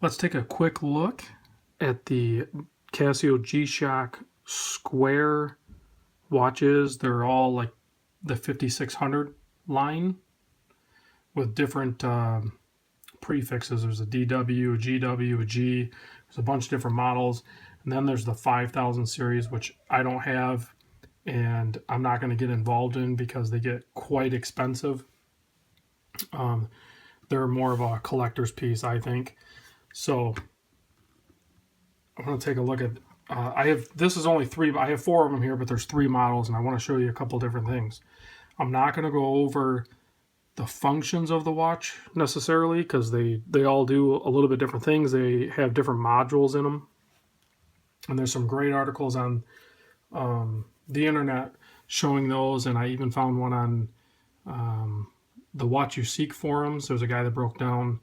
Let's take a quick look at the Casio G-Shock square watches. They're all like the 5600 line with different prefixes. There's a DW, a GW, a G. There's a bunch of different models. And then there's the 5000 series, which I don't have and I'm not going to get involved in because they get quite expensive. They're more of a collector's piece, I think. So I'm going to take a look at. This is only three. I have four of them here, but there's three models, and I want to show you a couple different things. I'm not going to go over the functions of the watch necessarily because they all do a little bit different things. They have different modules in them, and there's some great articles on the internet showing those, and I even found one on the Watch You Seek forums. There's a guy that broke down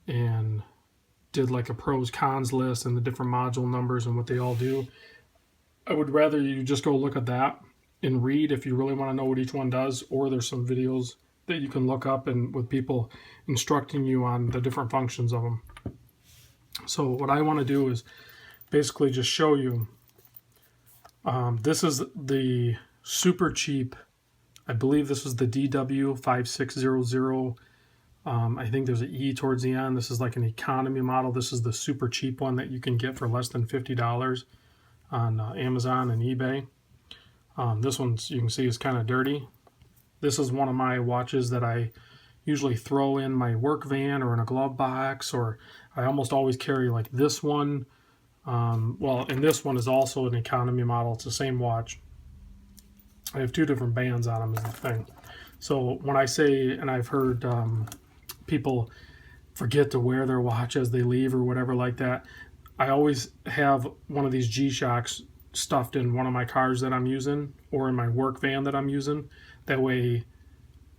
and did like a pros cons list and the different module numbers and what they all do. I would rather you just go look at that and read if you really want to know what each one does, or there's some videos that you can look up and with people instructing you on the different functions of them. So what I want to do is basically just show you. This is the super cheap. I believe this is the DW5600. I think there's an E towards the end. This is like an economy model. This is the super cheap one that you can get for less than $50 on Amazon and eBay. This one, you can see, is kind of dirty. This is one of my watches that I usually throw in my work van or in a glove box, or I almost always carry like this one. Well, and this one is also an economy model. It's the same watch. I have two different bands on them is the thing. So when I say, and I've heard people forget to wear their watch as they leave or whatever like that, I always have one of these G-Shocks stuffed in one of my cars that I'm using or in my work van that I'm using. That way,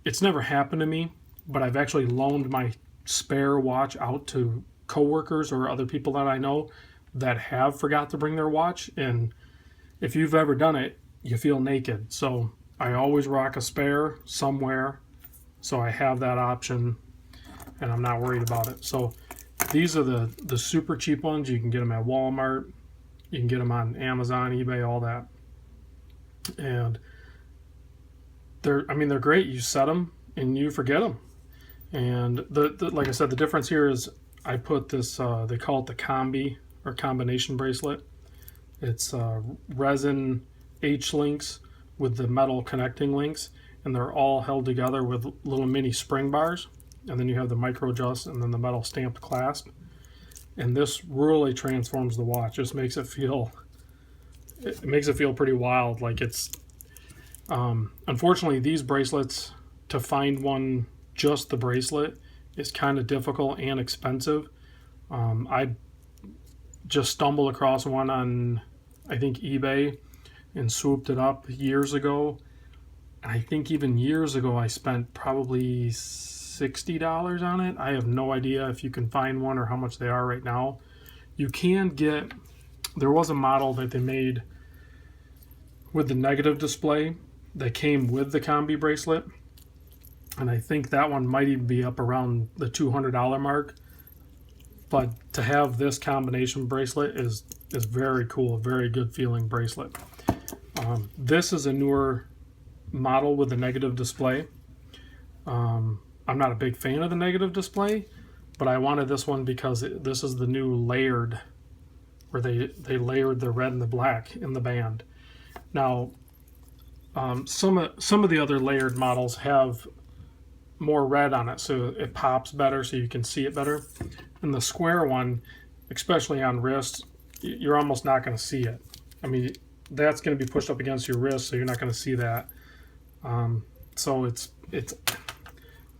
it's never happened to me, but I've actually loaned my spare watch out to coworkers or other people that I know that have forgot to bring their watch. And if you've ever done it, you feel naked. So I always rock a spare somewhere, so I have that option and I'm not worried about it. So these are the super cheap ones. You can get them at Walmart, you can get them on Amazon, eBay, all that. And they're great. You set them and you forget them. And like I said, the difference here is I put this, they call it the combi or combination bracelet. It's resin H-links with the metal connecting links, and they're all held together with little mini spring bars, and then you have the micro adjust and then the metal stamped clasp. And this really transforms the watch. Just makes it feel pretty wild. Like it's unfortunately, these bracelets, to find one just the bracelet is kind of difficult and expensive. I just stumbled across one on, I think, eBay and swooped it up years ago. And I think even years ago I spent probably $60 on it. I have no idea if you can find one or how much they are right now. You can get, there was a model that they made with the negative display that came with the combi bracelet, and I think that one might even be up around the $200 mark. But to have this combination bracelet is very cool, very good feeling bracelet. This is a newer model with a negative display. I'm not a big fan of the negative display, but I wanted this one because this is the new layered, where they layered the red and the black in the band. Now, some of the other layered models have more red on it, so it pops better, so you can see it better. And the square one, especially on wrists, you're almost not going to see it. I mean, that's going to be pushed up against your wrist, so you're not going to see that. So it's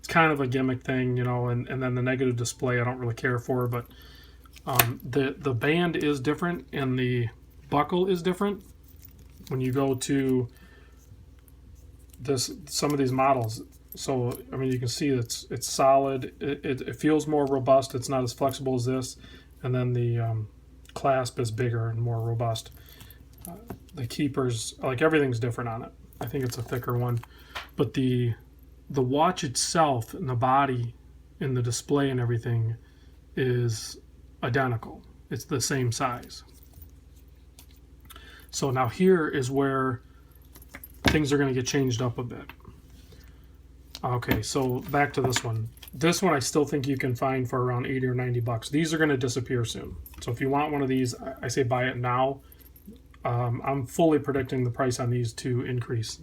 kind of a gimmick thing, you know. And then the negative display, I don't really care for, but the band is different and the buckle is different. When you go to some of these models, so I mean, you can see it's solid. It feels more robust. It's not as flexible as this, and then the clasp is bigger and more robust. The keepers, like, everything's different on it. I think it's a thicker one, but the watch itself and the body and the display and everything is identical. It's the same size. So now here is where things are going to get changed up a bit. Okay, so back to this one. This one I still think you can find for around 80 or 90 bucks. These are going to disappear soon. So if you want one of these, I say buy it now. I'm fully predicting the price on these to increase.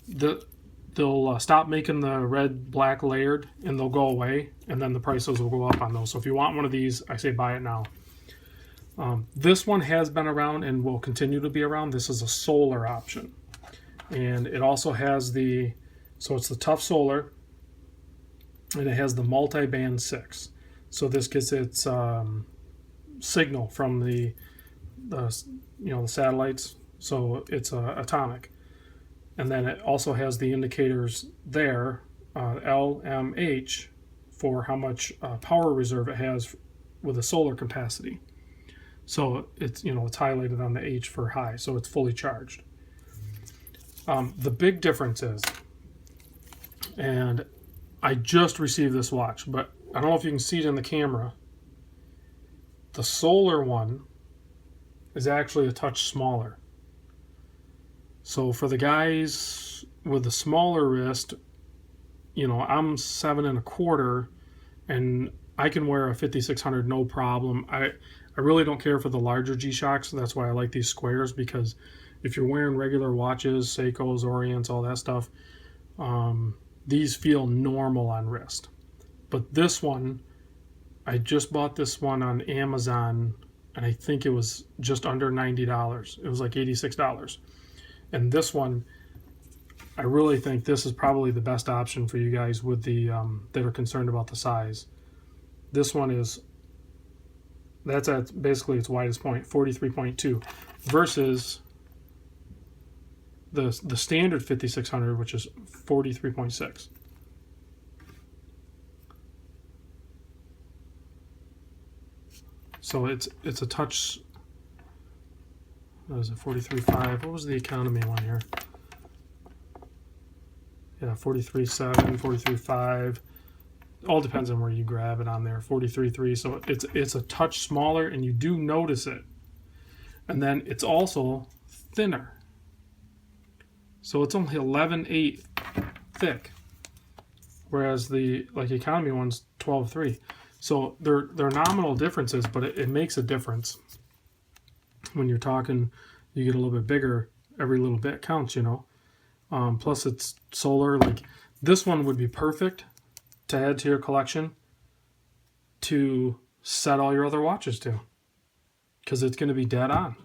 They'll stop making the red, black layered, and they'll go away, and then the prices will go up on those. So if you want one of these, I say buy it now. This one has been around and will continue to be around. This is a solar option. And it also has so it's the tough solar, and it has the multi-band 6. So this gets its signal from the satellites. So it's atomic. And then it also has the indicators there, LMH, for how much power reserve it has with a solar capacity. So it's highlighted on the H for high, so it's fully charged. The big difference is, and I just received this watch, but I don't know if you can see it in the camera. The solar one is actually a touch smaller. So for the guys with the smaller wrist, I'm 7 1/4, and I can wear a 5600 no problem. I really don't care for the larger G-Shocks. So that's why I like these squares, because if you're wearing regular watches, Seikos, Orients, all that stuff, these feel normal on wrist. But this one, I just bought this one on Amazon, and I think it was just under $90. It was like $86. And this one, I really think this is probably the best option for you guys with the that are concerned about the size. This one that's at basically its widest point, 43.2, versus the standard 5600, which is 43.6. So it's a touch. What is it, 43.5? What was the economy one here? Yeah, 43.7, 43.5. All depends on where you grab it on there. 43.3. So it's a touch smaller, and you do notice it. And then it's also thinner. So it's only 11.8 thick, whereas the economy one's 12.3. So they're nominal differences, but it makes a difference. When you're talking, you get a little bit bigger. Every little bit counts, Plus it's solar. Like this one would be perfect to add to your collection to set all your other watches to, because it's going to be dead on.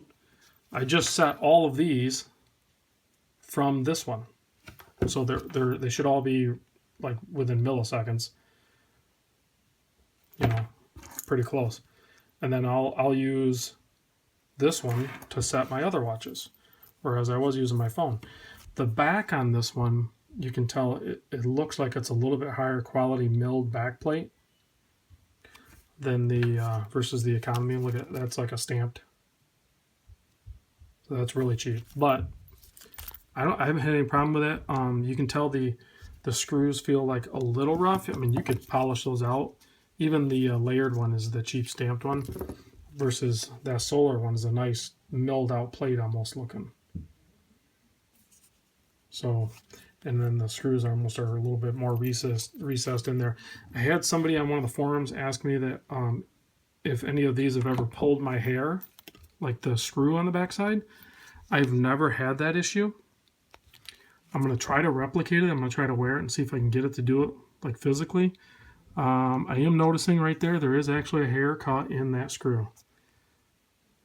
I just set all of these from this one, so they should all be like within milliseconds, pretty close. And then I'll use this one to set my other watches, whereas I was using my phone. The back on this one, you can tell it looks like it's a little bit higher quality milled back plate than the versus the economy. Look at that's like a stamped, so that's really cheap. But I haven't had any problem with it. You can tell the screws feel like a little rough. I mean, you could polish those out. Even the layered one is the cheap stamped one, versus that solar one is a nice milled out plate almost looking. So, and then the screws are a little bit more recessed in there. I had somebody on one of the forums ask me that if any of these have ever pulled my hair, like the screw on the backside. I've never had that issue. I'm going to try to replicate it. I'm going to try to wear it and see if I can get it to do it like physically. I am noticing right there is actually a hair caught in that screw.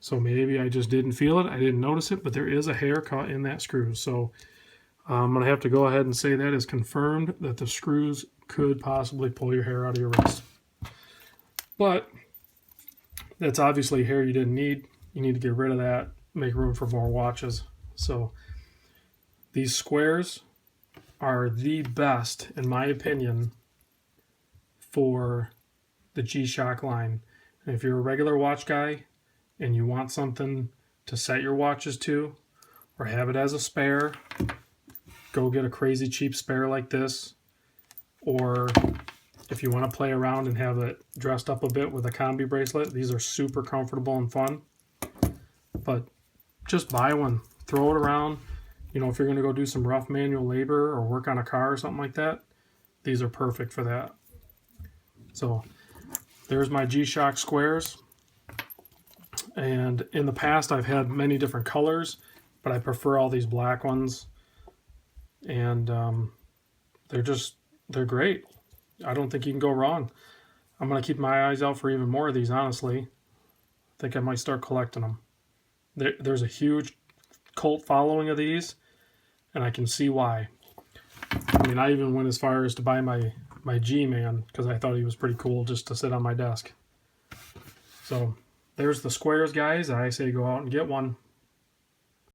So maybe I just didn't feel it. I didn't notice it, but there is a hair caught in that screw. So I'm going to have to go ahead and say that is confirmed, that the screws could possibly pull your hair out of your wrist. But that's obviously hair you didn't need. You need to get rid of that, make room for more watches. So these squares are the best, in my opinion, for the G-Shock line. And if you're a regular watch guy and you want something to set your watches to, or have it as a spare, go get a crazy cheap spare like this, or if you want to play around and have it dressed up a bit with a combi bracelet, these are super comfortable and fun. But just buy one, throw it around. You know, if you're going to go do some rough manual labor or work on a car or something like that, these are perfect for that. So there's my G-Shock squares. And in the past, I've had many different colors, but I prefer all these black ones. And they're great. I don't think you can go wrong. I'm going to keep my eyes out for even more of these, honestly. I think I might start collecting them. There's a huge cult following of these, and I can see why. I mean, I even went as far as to buy my G-Man because I thought he was pretty cool just to sit on my desk. So there's the squares, guys. I say go out and get one.